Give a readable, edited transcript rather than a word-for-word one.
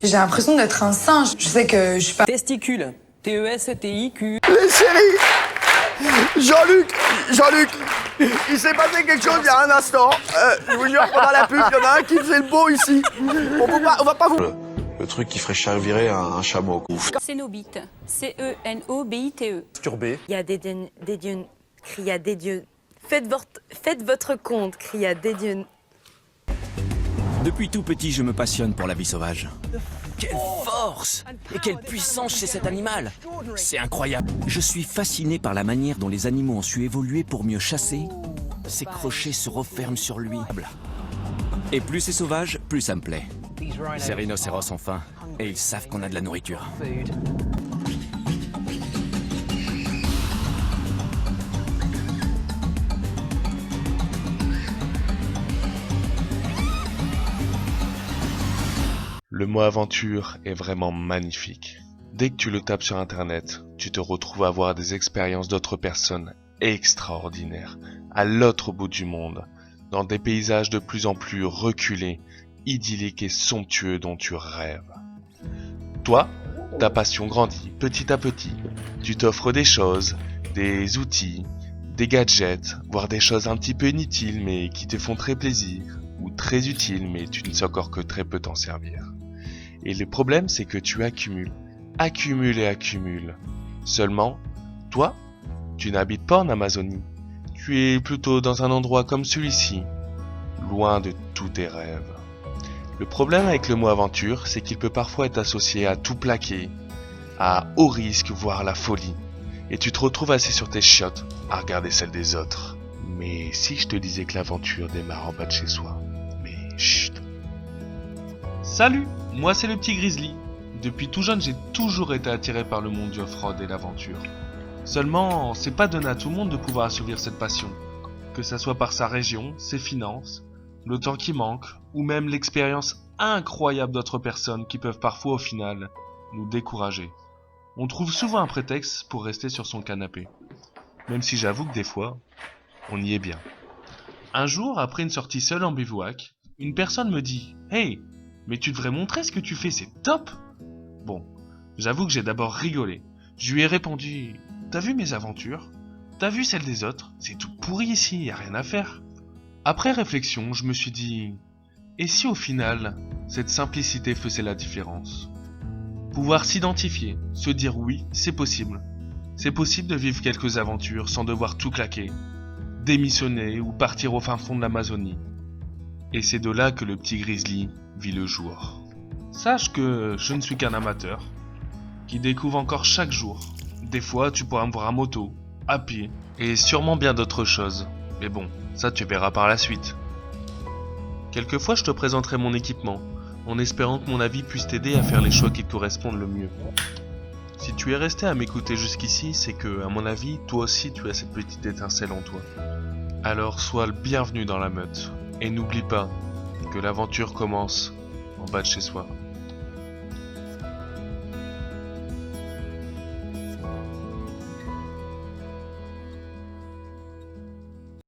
J'ai l'impression d'être un singe. Je sais que je suis pas... Testicule. T-E-S-T-I-Q. Les chéris, Jean-Luc, il s'est passé quelque chose il y a un instant. Je vous jure, pendant la pub, il y en a un qui faisait le beau ici. On va pas vous... Le truc qui ferait chavirer un chameau. Cénobite. C-E-N-O-B-I-T-E. Masturbé. Il y a des dieux, cria des dieux. Faites votre compte, cria des dieux. Depuis tout petit, je me passionne pour la vie sauvage. Quelle force et quelle puissance chez cet animal! C'est incroyable. Je suis fasciné par la manière dont les animaux ont su évoluer pour mieux chasser. Ses crochets se referment sur lui. Et plus c'est sauvage, plus ça me plaît. Ces rhinocéros ont faim et ils savent qu'on a de la nourriture. Le mot aventure est vraiment magnifique. Dès que tu le tapes sur internet, tu te retrouves à voir des expériences d'autres personnes extraordinaires, à l'autre bout du monde, dans des paysages de plus en plus reculés, idylliques et somptueux dont tu rêves. Toi, ta passion grandit petit à petit. Tu t'offres des choses, des outils, des gadgets, voire des choses un petit peu inutiles mais qui te font très plaisir, ou très utiles mais tu ne sais encore que très peu t'en servir. Et le problème, c'est que tu accumules et accumules. Seulement, toi, tu n'habites pas en Amazonie. Tu es plutôt dans un endroit comme celui-ci, loin de tous tes rêves. Le problème avec le mot aventure, c'est qu'il peut parfois être associé à tout plaquer, à haut risque, voire la folie. Et tu te retrouves assis sur tes chiottes à regarder celles des autres. Mais si je te disais que l'aventure démarre en bas de chez soi, mais chut. Salut, moi c'est le petit Grizzly. Depuis tout jeune, j'ai toujours été attiré par le monde du off-road et l'aventure. Seulement, c'est pas donné à tout le monde de pouvoir assouvir cette passion. Que ça soit par sa région, ses finances, le temps qui manque, ou même l'expérience incroyable d'autres personnes qui peuvent parfois au final nous décourager. On trouve souvent un prétexte pour rester sur son canapé. Même si j'avoue que des fois, on y est bien. Un jour, après une sortie seule en bivouac, une personne me dit « Hey, mais tu devrais montrer ce que tu fais, c'est top !» Bon, j'avoue que j'ai d'abord rigolé. Je lui ai répondu « T'as vu mes aventures? T'as vu celles des autres? C'est tout pourri ici, y a rien à faire. » Après réflexion, je me suis dit « Et si au final, cette simplicité faisait la différence ?» Pouvoir s'identifier, se dire oui, c'est possible. C'est possible de vivre quelques aventures sans devoir tout claquer, démissionner ou partir au fin fond de l'Amazonie. Et c'est de là que le petit Grizzly vit le jour. Sache que je ne suis qu'un amateur, qui découvre encore chaque jour. Des fois, tu pourras me voir à moto, à pied, et sûrement bien d'autres choses. Mais bon, ça tu verras par la suite. Quelquefois, je te présenterai mon équipement, en espérant que mon avis puisse t'aider à faire les choix qui te correspondent le mieux. Si tu es resté à m'écouter jusqu'ici, c'est que, à mon avis, toi aussi tu as cette petite étincelle en toi. Alors sois le bienvenu dans la meute, et n'oublie pas que l'aventure commence en bas de chez soi.